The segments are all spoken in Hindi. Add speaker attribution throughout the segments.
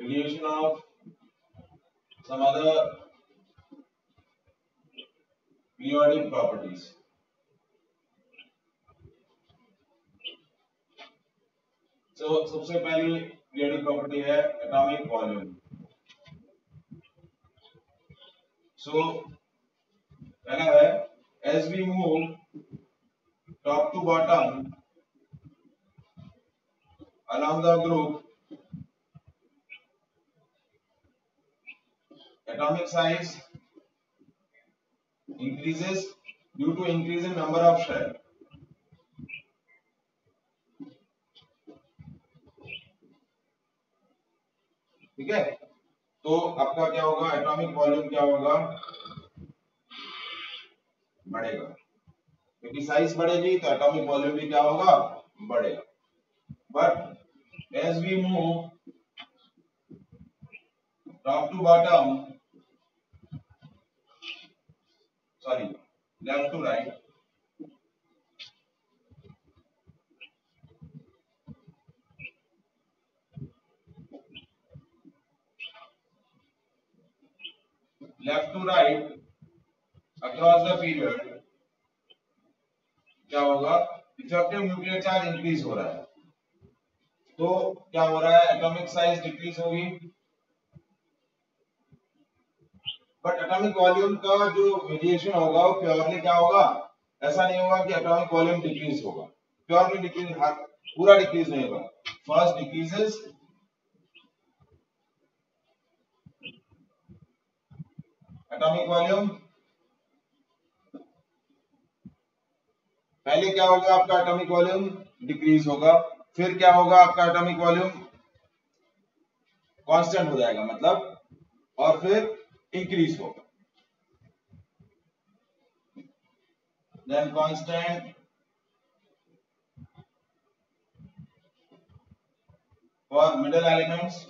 Speaker 1: relation of some other periodic properties. So सबसे पहली periodic property है atomic volume. So पहला है as we move top to bottom along the group, atomic size increases due to increase in number of shell. ठीक है, तो आपका क्या होगा, एटॉमिक वॉल्यूम क्या होगा, बढ़ेगा, क्योंकि साइज बढ़ेगी तो एटॉमिक वॉल्यूम भी क्या होगा, बढ़ेगा. But as we move top to bottom, sorry left to right, left to right across the period क्या होगा, इफेक्टिव न्यूक्लियर चार्ज इंक्रीज हो रहा है. तो क्या हो रहा है, एटॉमिक साइज डिक्रीज होगी, बट एटॉमिक वॉल्यूम का जो वेरिएशन होगा वो प्योरली क्या होगा, ऐसा नहीं होगा कि एटॉमिक वॉल्यूम डिक्रीज होगा, प्योरली डिक्रीज, पूरा डिक्रीज नहीं होगा. फर्स्ट डिक्रीजेस एटॉमिक वॉल्यूम, पहले क्या होगा आपका एटॉमिक वॉल्यूम डिक्रीज होगा, फिर क्या होगा आपका एटॉमिक वॉल्यूम कांस्टेंट हो जाएगा मतलब, और फिर इंक्रीज होगा. Then constant for middle elements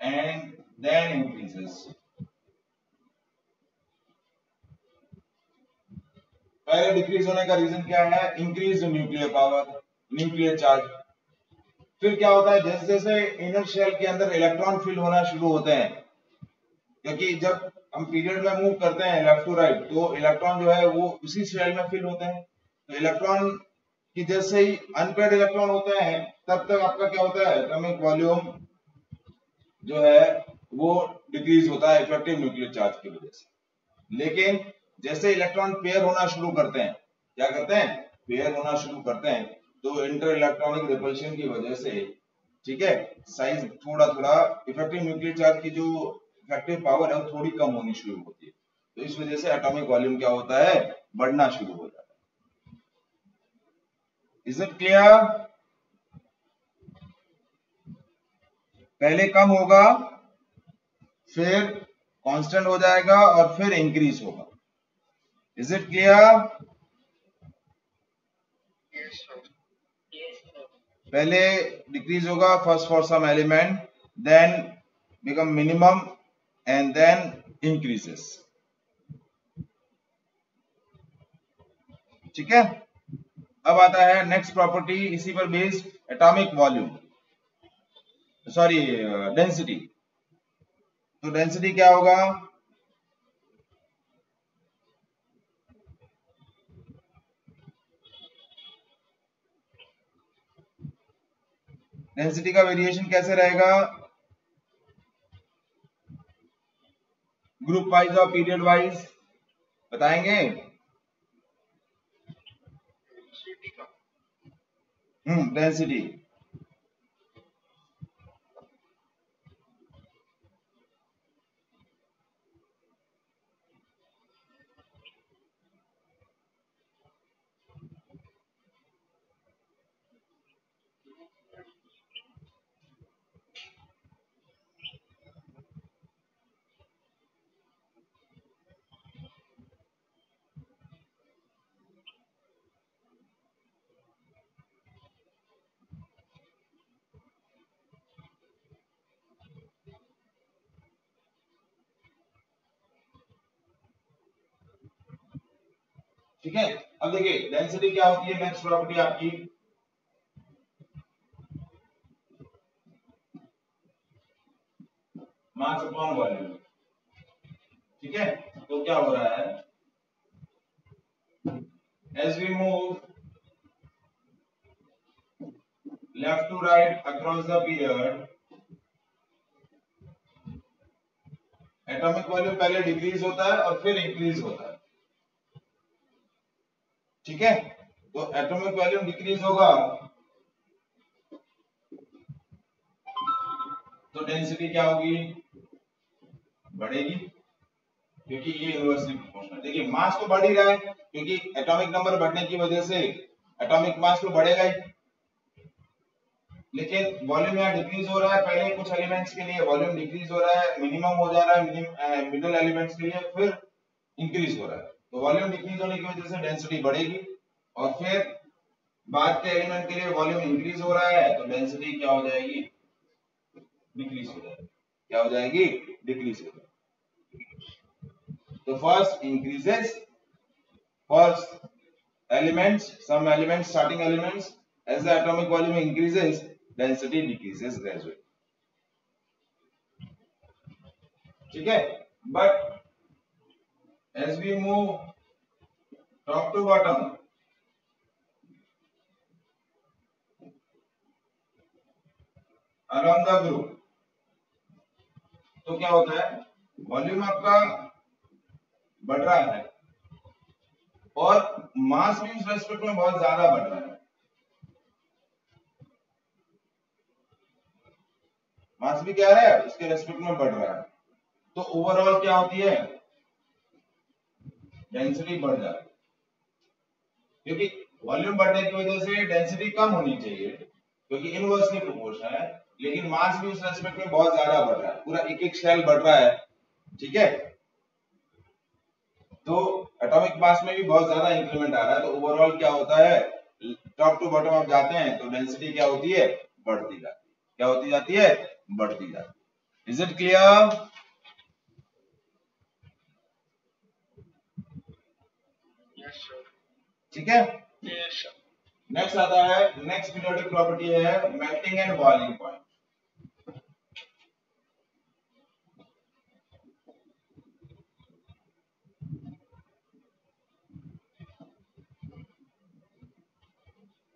Speaker 1: and then increases. पहले डिक्रीज होने का रीजन क्या है, increase nuclear power, nuclear charge. फिर क्या होता है, जैसे जैसे इनर शेल के अंदर इलेक्ट्रॉन फिल होना शुरू होते हैं, क्योंकि जब हम पीरियड में मूव करते हैं लेफ्ट टू राइट तो इलेक्ट्रॉन जो है वो उसी शेल में फिल होते हैं. तो इलेक्ट्रॉन की जैसे ही अनपेयर्ड इलेक्ट्रॉन होते हैं तब तक आपका क्या होता है, एटॉमिक वॉल्यूम जो है वो डिक्रीज होता है इफेक्टिव न्यूक्लियर चार्ज की वजह से. लेकिन जैसे इलेक्ट्रॉन पेयर होना शुरू करते हैं, क्या करते हैं, पेयर होना शुरू करते हैं, तो इंटर इलेक्ट्रॉनिक रिपल्शन की वजह से, ठीक है, साइज थोड़ा थोड़ा इफेक्टिव न्यूक्लियर चार्ज की जो इफेक्टिव पावर है वो थोड़ी कम होनी शुरू होती है. तो इस वजह से एटॉमिक वॉल्यूम क्या होता है, बढ़ना शुरू हो जाता है. Is it clear? पहले कम होगा, फिर कांस्टेंट हो जाएगा और फिर इंक्रीज होगा. Is it clear? पहले डिक्रीज होगा first for some element, then become minimum and then increases. ठीक है, अब आता है नेक्स्ट प्रॉपर्टी इसी पर based, atomic volume, sorry density. तो डेंसिटी क्या होगा, डेंसिटी का वेरिएशन कैसे रहेगा, ग्रुप वाइज और पीरियड वाइज बताएंगे. डेंसिटी ठीक है. अब देखिए डेंसिटी क्या होती है, नेक्स्ट प्रॉपर्टी आपकी, मास अपॉन वॉल्यूम। ठीक है, तो क्या हो रहा है, as we move left to right across the period, atomic volume पहले डिक्रीज होता है और फिर इंक्रीज होता है। ठीक है, तो एटॉमिक वॉल्यूम डिक्रीज होगा तो डेंसिटी क्या होगी, बढ़ेगी, क्योंकि ये इनवर्सली प्रोपोर्शनल। देखिए मास तो बढ़ ही रहा है क्योंकि एटॉमिक नंबर बढ़ने की वजह से एटॉमिक मास तो बढ़ेगा ही, लेकिन वॉल्यूम यहाँ डिक्रीज हो रहा है। पहले कुछ एलिमेंट्स के लिए वॉल्यूम डिक्रीज हो रहा है, मिनिमम हो जा रहा है मिडिल एलिमेंट्स के लिए, फिर इंक्रीज हो रहा है। तो वॉल्यूम डिक्रीज होने की वजह से डेंसिटी बढ़ेगी और फिर बाद के एलिमेंट के लिए वॉल्यूम इंक्रीज हो रहा है तो डेंसिटी क्या हो जाएगी, डिक्रीज हो जाएगी। क्या हो जाएगी, डिक्रीज हो जाएगी। तो first increases for elements, some elements, starting elements, as the atomic volume increases, density decreases gradually. ठीक है, but as we move top to bottom, along the group, तो क्या होता है, वॉल्यूम आपका बढ़ रहा है और मास भी उस रेस्पेक्ट में बहुत ज्यादा बढ़ रहा है। मास भी क्या है, उसके रेस्पेक्ट में बढ़ रहा है, तो ओवरऑल क्या होती है, डेंसिटी बढ़ जाती है। क्योंकि वॉल्यूम बढ़ने की वजह से डेंसिटी कम होनी चाहिए क्योंकि इनवर्सली प्रोपोर्शनल है, लेकिन मास भी उस रेस्पेक्ट में बहुत ज्यादा बढ़ रहा है, पूरा एक एक सेल बढ़ रहा है। ठीक है, तो एटॉमिक मास में भी बहुत ज्यादा इंक्रीमेंट आ रहा है, तो ओवरऑल क्या होता है, टॉप टू बॉटम आप जाते हैं तो डेंसिटी क्या होती है, बढ़ती जाती है। क्या होती जाती है, बढ़ती जाती है। Is it clear?
Speaker 2: Yes sir.
Speaker 1: ठीक है,
Speaker 2: यस सर।
Speaker 1: नेक्स्ट आता है, नेक्स्ट पीरियोडिक प्रॉपर्टी है मेल्टिंग एंड बॉइलिंग पॉइंट।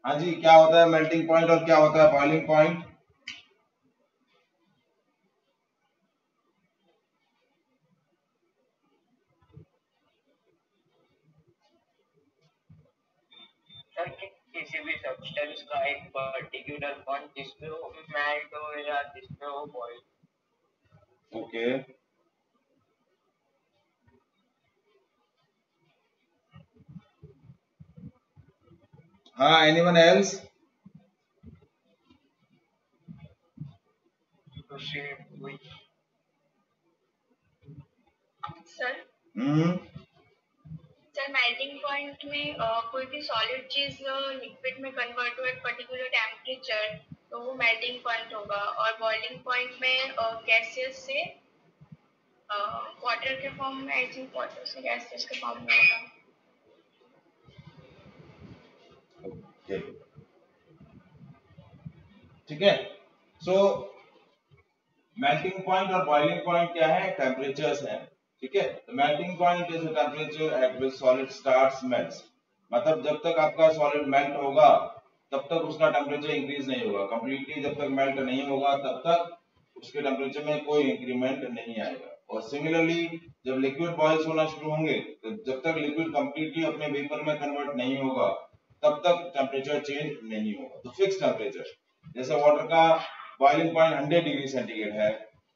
Speaker 1: हाँ जी, क्या होता है मेल्टिंग पॉइंट और क्या होता है बॉइलिंग पॉइंट?
Speaker 2: सर किसी भी सब्सटेंस का एक पर्टिकुलर पॉइंट जिसमें वो मेल्ट हो या जिसमें वो बॉइल।
Speaker 1: ओके, हाँ, anyone else?
Speaker 3: Sir sir melting point में कोई भी सॉलिड चीज लिक्विड में कन्वर्ट हो एट पर्टिकुलर टेम्परेचर तो वो मेल्टिंग पॉइंट होगा, और बॉइलिंग पॉइंट में गैसेस से वाटर के फॉर्म में, आई थिंक वाटर से गैसेस के फॉर्म में होगा।
Speaker 1: ओके, ठीक है, सो मेल्टिंग पॉइंट और बॉइलिंग पॉइंट क्या है, टेम्परेचर्स हैं। ठीक है, तो melting point is the temperature at which solid starts melts, मतलब जब तक आपका सॉलिड मेल्ट होगा तब तक उसका टेम्परेचर इंक्रीज नहीं होगा। कंप्लीटली जब तक मेल्ट नहीं होगा तब तक उसके टेम्परेचर में कोई इंक्रीमेंट नहीं आएगा। और सिमिलरली जब लिक्विड बॉइल्स होना शुरू होंगे तो जब तक लिक्विड कंप्लीटली अपने वेपर में कन्वर्ट नहीं होगा तब तक टेम्परेचर चेंज नहीं होगा। तो फिक्स टेम्परेचर, जैसे वाटर का बॉइलिंग पॉइंट 100 डिग्री सेंटीग्रेड है,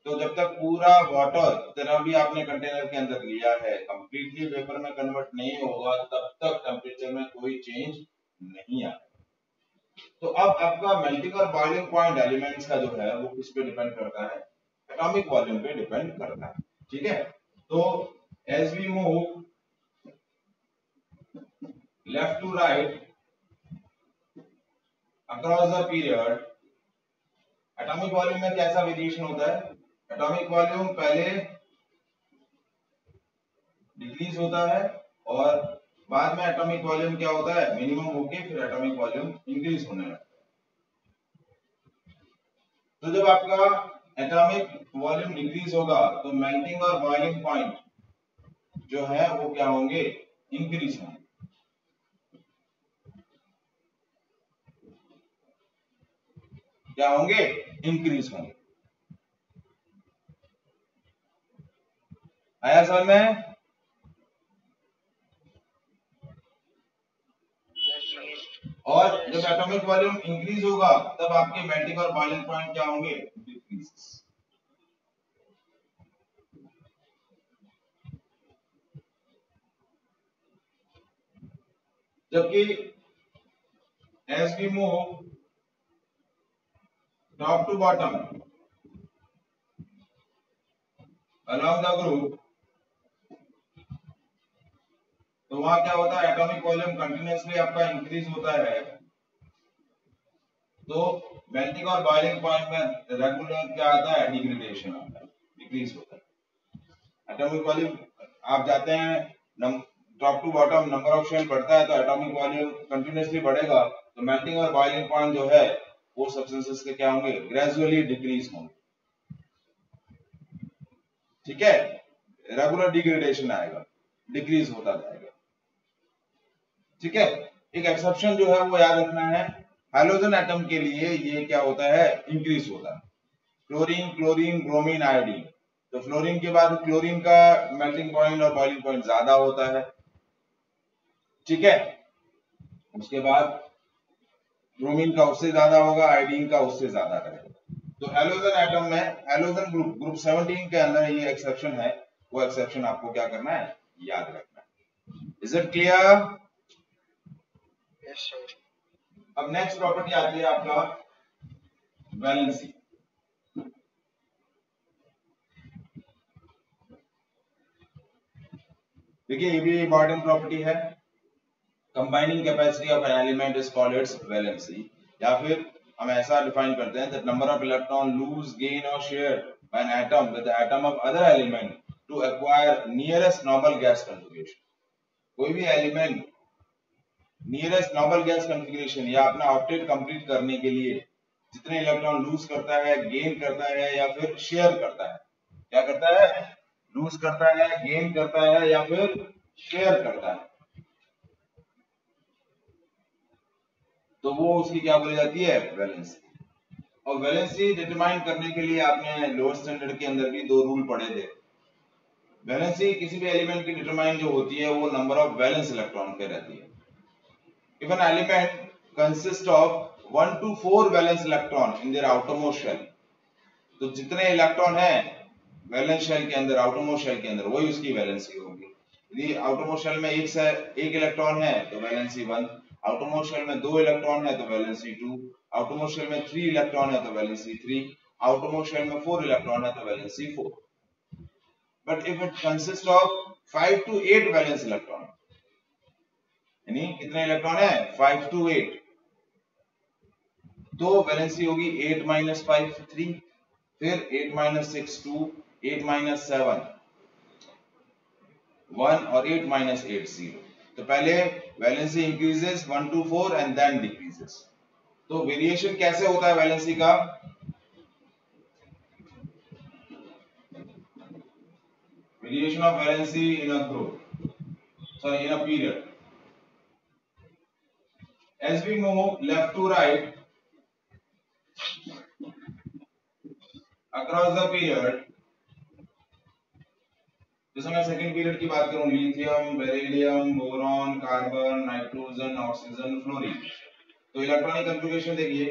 Speaker 1: तो जब तक पूरा वाटर जितना भी आपने कंटेनर के अंदर लिया है कंप्लीटली वेपर में कन्वर्ट नहीं होगा तब तक टेम्परेचर में कोई चेंज नहीं आएगा। तो अब आपका मेल्टिंग और बॉइलिंग पॉइंट एलिमेंट्स का जो है वो किस पे डिपेंड करता है, एटॉमिक वॉल्यूम पे डिपेंड करता है। ठीक है, तो as we move left to right across the period, atomic volume में कैसा वेरिएशन होता है, एटॉमिक वॉल्यूम पहले डिक्रीज होता है और बाद में एटॉमिक वॉल्यूम क्या होता है, मिनिमम होके फिर एटॉमिक वॉल्यूम इंक्रीज होने लगता है। तो जब आपका एटॉमिक वॉल्यूम डिक्रीज होगा तो मेल्टिंग और बॉइलिंग पॉइंट जो है वो क्या होंगे, इंक्रीज होंगे। क्या होंगे, इंक्रीज होंगे। आया समझ में? और जब एटॉमिक वॉल्यूम इंक्रीज होगा तब आपके मेल्टिंग और बॉइलिंग पॉइंट क्या होंगे, डिक्रीज। जबकि as we move top to bottom along the group, तो वहां क्या होता है, एटॉमिक वॉल्यूम कंटिन्यूअसली आपका इंक्रीज होता है, तो मेल्टिंग और बॉइलिंग पॉइंट में रेगुलर क्या आता है, डिग्रेडेशन आता है, डिक्रीज होता है। एटॉमिक वॉल्यूम आप जाते हैं top to bottom, number of shell बढ़ता है तो एटॉमिक वॉल्यूम कंटिन्यूअसली बढ़ेगा, तो मेल्टिंग और बॉइलिंग पॉइंट जो है वो सब्सटेंसेस के क्या होंगे, ग्रेजुअली डिक्रीज होंगे। ठीक है, रेगुलर डिग्रेडेशन आएगा, डिक्रीज होता जाएगा। ठीक है, एक एक्सेप्शन जो है वो याद रखना है, हाइड्रोजन एटम के लिए ये क्या होता है, इंक्रीज होता है। फ्लोरीन, क्लोरीन, ब्रोमीन, आयोडीन, तो फ्लोरीन के बाद क्लोरीन का मेल्टिंग पॉइंट और बॉइलिंग पॉइंट ज्यादा होता है। ठीक है, उसके बाद ब्रोमीन का उससे ज्यादा होगा, आयोडीन का उससे ज्यादा रहेगा। तो हैलोजन एटम में, हैलोजन ग्रुप 17 के अंदर ये एक्सेप्शन है, वो एक्सेप्शन आपको क्या करना है, याद रखना है। Is it clear?
Speaker 2: Yes sir.
Speaker 1: अब नेक्स्ट प्रॉपर्टी आती है आपका वैलेंसी। देखिए ये भी इंपॉर्टेंट प्रॉपर्टी है। Combining capacity of an element is called its valency, या फिर हम ऐसा डिफाइन करते हैं that number of electron lose, gain और share by an atom with the atom of other element to acquire nearest normal gas configuration. कोई भी element nearest normal gas configuration या अपना ऑक्टेट कंप्लीट करने के लिए जितने इलेक्ट्रॉन लूज करता है, गेन करता है या फिर शेयर करता है, क्या करता है, लूज करता है, गेन करता है या फिर शेयर करता है, तो वो उसकी क्या बोली जाती है, वैलेंसी। और वैलेंसी डिटरमाइन करने के लिए आपने लोअर स्टैंडर्ड के अंदर भी दो रूल पढ़े थे। वैलेंसी किसी भी एलिमेंट की डिटरमाइन जो होती है वो नंबर ऑफ वैलेंस इलेक्ट्रॉन पे रहती है। If an element consist of 1 to 4 valence electron in their outermost shell, तो जितने इलेक्ट्रॉन है वैलेंस शेल के अंदर, आउटरमोस्ट शेल के अंदर, वही उसकी वैलेंसी होगी। यदि आउटरमोस्ट शेल में एक इलेक्ट्रॉन है तो वैलेंसी 1, आउटरमोस्ट शेल में 2 इलेक्ट्रॉन है तो वैलेंसी 2, आउटरमोस्ट शेल में 3 इलेक्ट्रॉन है तो वैलेंसी 3, आउटरमोस्ट शेल में 4 इलेक्ट्रॉन है तो valency 4। But if it consist of 5 to 8 valence electron, यानी कितने इलेक्ट्रॉन है, 5 to 8, तो वैलेंसी होगी 8 - 5 3, फिर 8 - 6 2, 8 - 7 1 और 8 - 8 0। तो पहले valency increases 1 to 4 and then decreases. तो वेरिएशन कैसे होता है वैलेंसी का, variation of valency in a group, sorry in a period, as we move left to right across the period, जैसे मैं सेकंड पीरियड की बात करूं, lithium, beryllium, boron, carbon, nitrogen, oxygen, fluorine, तो इलेक्ट्रॉनिक कॉन्फ़िगरेशन देखिए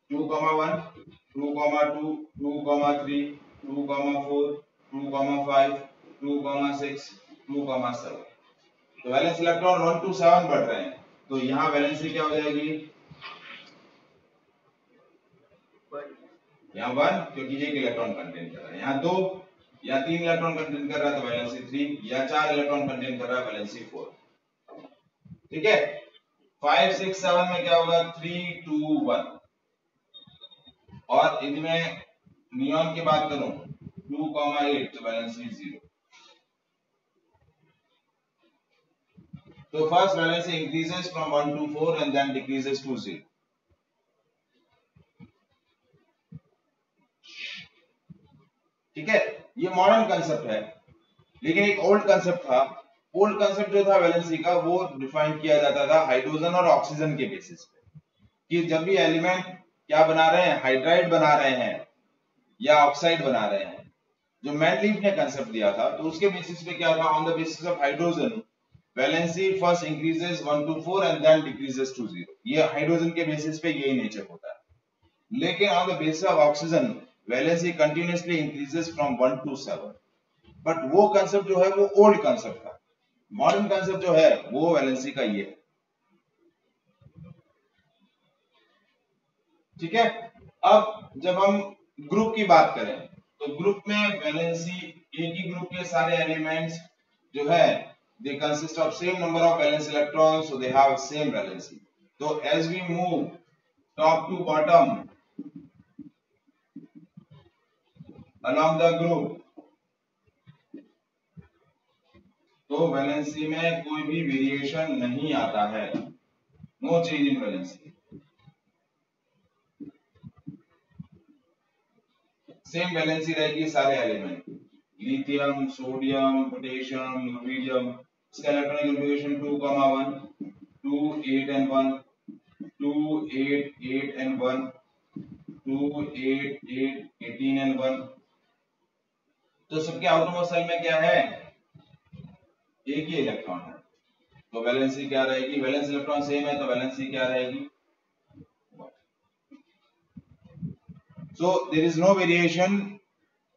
Speaker 1: 2,1, 2,2, 2,3, 2,4, 2,5, 2,6, 2,7, तो वैलेंस इलेक्ट्रॉन 1 to 7 बढ़ रहे हैं, तो यहाँ वैलेंसी क्या हो जाएगी, यहाँ 1 क्योंकि एक इलेक्ट्रॉन कंटेन कर रहा है, यहाँ 2 या 3 इलेक्ट्रॉन कंटेन कर रहा है तो वैलेंसी 3, या 4 इलेक्ट्रॉन कंटेन कर रहा है वैलेंसी 4। ठीक है, 5 6 7 में क्या होगा, 3 2 1, और इनमें नियॉन की बात करूं 2,8 तो वैलेंसी 0। तो first valency increases from 1 to 4 and then decreases to 0। ठीक है, ये मॉडर्न कंसेप्ट है, लेकिन एक ओल्ड कंसेप्ट था। ओल्ड कंसेप्ट जो था वैलेंसी का, वो डिफाइन किया जाता था हाइड्रोजन और ऑक्सीजन के बेसिस पे, कि जब भी एलिमेंट क्या बना रहे हैं, हाइड्राइड बना रहे हैं या ऑक्साइड बना रहे हैं, जो मैनलीफ ने कंसेप्ट दिया था, तो उसके बेसिस पे क्या था, on the basis of hydrogen valency first increases 1 to 4 and then decreases to 0। ये हाइड्रोजन के बेसिस पे यही नेचर होता है। लेकिन on the basis of oxygen valency continuously increases from 1 to 7। But वो कंसेप्ट जो है वो ओल्ड कंसेप्ट था। मॉडर्न कंसेप्ट जो है वो वैलेंसी का ये है, ठीक है। अब जब हम ग्रुप की बात करें तो ग्रुप में वैलेंसी, एक ही ग्रुप के सारे एलिमेंट्स जो है they consist of same number of valence electrons, so they have same valency. So as we move top to bottom along the group, तो वैलेंसी में कोई भी वेरिएशन नहीं आता है, no change in valency, same valency रहेगी सारे element, lithium, sodium, potassium, rubidium. इसका electronic configuration 2,1, 2, 8 and 1, 2, 8, 8 and 1, 2, 8, 8, 18 and 1। तो सबके आउटरमोस्ट सेल में क्या है, एक ही इलेक्ट्रॉन है, तो वैलेंसी क्या रहेगी, वैलेंस इलेक्ट्रॉन सेम है तो वैलेंसी क्या रहेगी। So there is no variation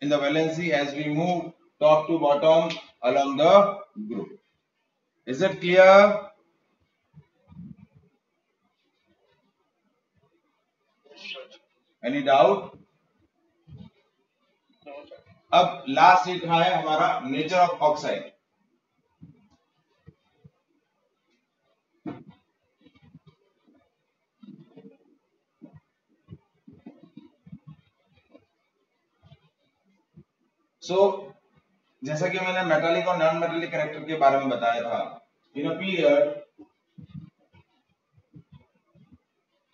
Speaker 1: in the valency as we move top to bottom along the group. Is it clear? Any doubt? अब लास्ट सीट है हमारा नेचर ऑफ ऑक्साइड। जैसा कि मैंने मेटालिक और नॉन मेटालिक कैरेक्टर के बारे में बताया था, in a period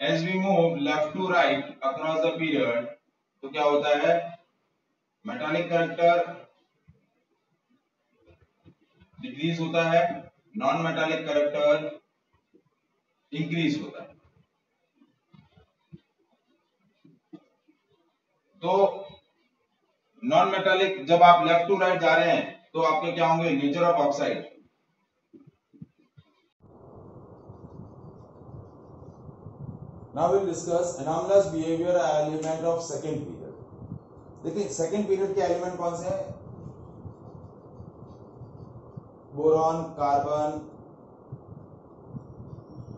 Speaker 1: as we move left to right across the period, तो क्या होता है, मेटालिक कैरेक्टर डिक्रीज होता है, नॉन मेटालिक कैरेक्टर इंक्रीज होता है। तो नॉन मेटालिक जब आप लेफ्ट टू राइट जा रहे हैं तो आपके क्या होंगे, nature of oxide. Now we'll discuss anomalous behavior element of second period। देखिए सेकेंड पीरियड के एलिमेंट कौन से हैं, boron, carbon,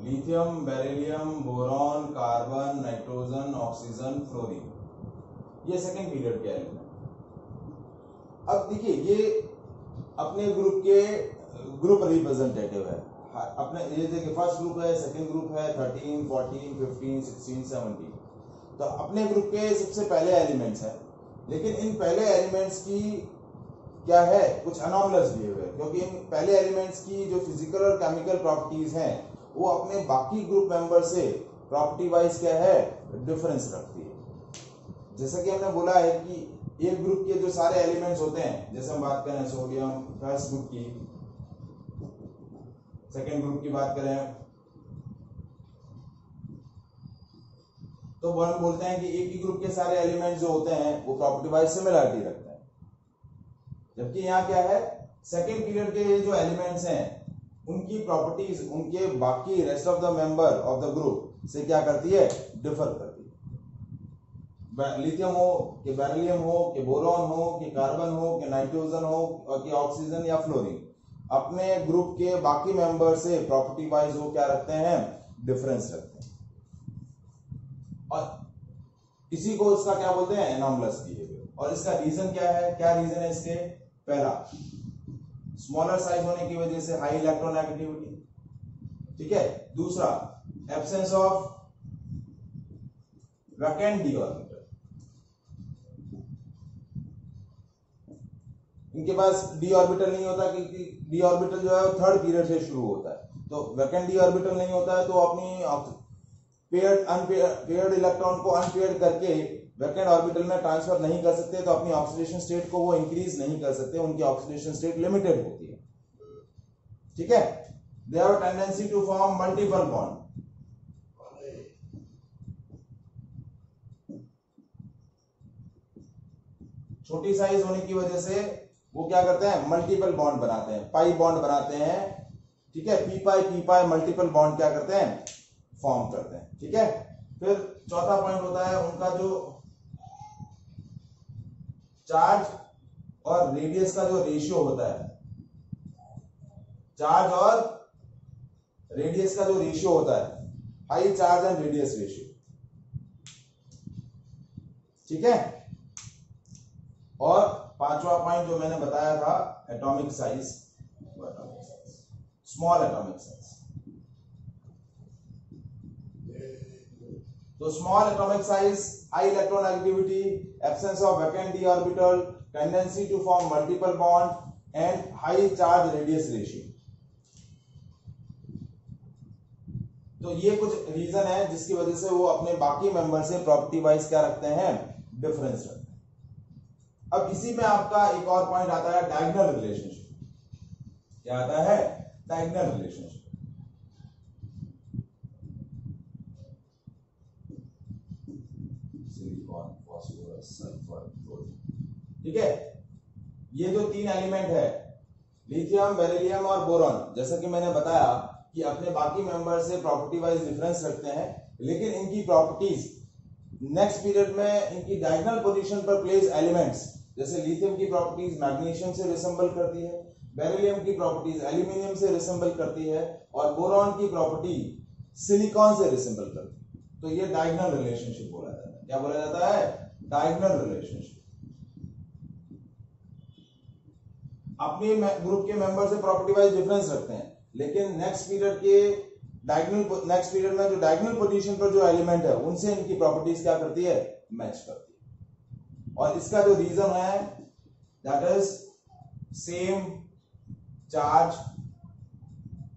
Speaker 1: lithium, beryllium, boron, carbon, nitrogen, oxygen, fluorine, ये सेकेंड पीरियड के एलिमेंट। अब देखिए ये अपने ग्रुप के ग्रुप रिप्रेजेंटेटिव है, अपने ये देखिए फर्स्ट ग्रुप है, सेकंड ग्रुप है, 13, 14, 15, 16, 17। तो अपने ग्रुप के सबसे पहले एलिमेंट्स हैं, लेकिन इन पहले एलिमेंट्स की क्या है, कुछ अनॉमलस बिहेवियर, क्योंकि इन पहले एलिमेंट्स की जो फिजिकल और केमिकल प्रॉपर्टीज हैं वो अपने बाकी ग्रुप मेंबर से प्रॉपर्टी वाइज क्या है, डिफरेंस रखती है। जैसा कि हमने बोला है कि एक ग्रुप के जो सारे एलिमेंट्स होते हैं, जैसे हम बात करें सोडियम फर्स्ट ग्रुप की, सेकेंड ग्रुप की बात करें तो हम बोलते हैं कि एक ही ग्रुप के सारे एलिमेंट्स जो होते हैं वो प्रॉपर्टी वाइज सिमिलरिटी रखते हैं। जबकि यहाँ क्या है, सेकेंड पीरियड के जो एलिमेंट्स हैं उनकी प्रॉपर्टीज उनके बाकी rest of the member of the group से क्या करती है, डिफर करती है। लिथियम हो कि बेरिलियम हो कि बोरॉन हो कि कार्बन हो कि नाइट्रोजन हो कि ऑक्सीजन या फ्लोरीन, अपने ग्रुप के बाकी मेंबर से प्रॉपर्टी वाइज वो क्या रखते हैं, डिफरेंस रखते हैं। और इसी को उसका क्या बोलते हैं, एनॉमलस बिहेवियर। और इसका रीजन क्या है, क्या रीजन है इसके, पहला स्मॉलर साइज होने की वजह से हाई इलेक्ट्रोनेगेटिविटी, ठीक है। दूसरा absence of vacant D orbital, इनके पास डी ऑर्बिटल नहीं होता क्योंकि डी ऑर्बिटल जो है थर्ड पीरियड से शुरू होता है, तो वैकेंट डी ऑर्बिटल नहीं होता है तो अपनी पेयर्ड इलेक्ट्रॉन को अनपेयर्ड करके वैकेंट ऑर्बिटल में ट्रांसफर नहीं कर सकते, तो अपनी ऑक्सीडेशन स्टेट को वो इंक्रीज नहीं कर सकते, उनकी ऑक्सीडेशन स्टेट लिमिटेड होती है। ठीक है, they have a tendency to form multiple bond. छोटी साइज होने की वजह से वो क्या करते हैं, मल्टीपल बॉन्ड बनाते हैं, पाई बॉन्ड बनाते हैं। ठीक है, पी पाई मल्टीपल बॉन्ड क्या करते हैं, फॉर्म करते हैं। ठीक है, फिर चौथा पॉइंट होता है उनका जो चार्ज और रेडियस का जो रेशियो होता है, चार्ज और रेडियस का जो रेशियो होता है, high charge and radius ratio. ठीक है, और पांचवा पॉइंट जो मैंने बताया था, atomic size, small atomic size. तो small atomic size, high electron activity, absence of vacant d orbital, tendency to form multiple bond and high charge radius ratio. तो ये कुछ रीजन है जिसकी वजह से वो अपने बाकी मेंबर से प्रॉपर्टी वाइज क्या रखते हैं, डिफरेंस रखते हैं। अब इसी में आपका एक और पॉइंट आता है, डायगोनल रिलेशनशिप। क्या आता है, diagonal relationship. Silicon, phosphorus, sulphur, chlorine. ठीक है, ये जो तीन एलिमेंट है, लिथियम, बेरिलियम और बोरॉन, जैसा कि मैंने बताया कि अपने बाकी मेंबर से प्रॉपर्टी वाइज डिफरेंस रखते हैं, लेकिन इनकी प्रॉपर्टीज नेक्स्ट पीरियड में इनकी डायगोनल पोजीशन पर प्लेस एलिमेंट्स, जैसे लिथियम की प्रॉपर्टीज मैग्नीशियम से रिसेंबल करती है, बेरिलियम की प्रॉपर्टीज एल्यूमिनियम से रिसेंबल करती है, और बोरॉन की प्रॉपर्टी सिलिकॉन से रिसेंबल करती है। तो ये डायगोनल रिलेशनशिप बोला जाता है। क्या बोला जाता है, डायगोनल रिलेशनशिप। अपने ग्रुप के मेंबर से प्रॉपर्टी वाइज डिफरेंस रखते हैं, लेकिन नेक्स्ट पीरियड में जो डायगोनल पोजीशन पर जो एलिमेंट है उनसे इनकी प्रॉपर्टीज क्या करती है, मैच करती है। और इसका जो रीजन है, that is same charge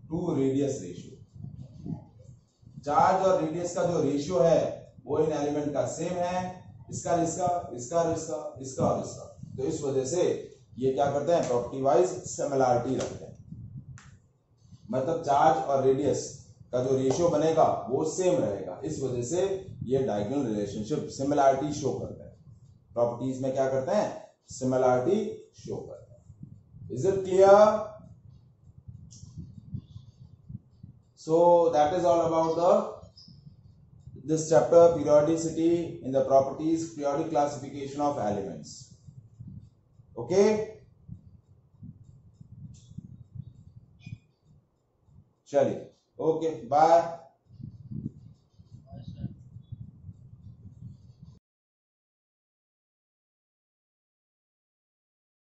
Speaker 1: to radius ratio. Charge और रेडियस का जो रेशियो है वो इन एलिमेंट का सेम है, इसका इसका इसका इसका इसका और इसका। तो इस वजह से ये क्या करते हैं, प्रॉपर्टी वाइज सिमिलरिटी रखते हैं। मतलब चार्ज और रेडियस का जो रेशियो बनेगा वो सेम रहेगा, इस वजह से ये डायगोनल रिलेशनशिप सिमिलरिटी शो करते हैं। प्रॉपर्टीज में क्या करते हैं, सिमिलरिटी शो करते हैं। Is it clear? So that is all about this chapter, periodicity in the properties, periodic classification of elements. Okay? Chaliye, okay, bye.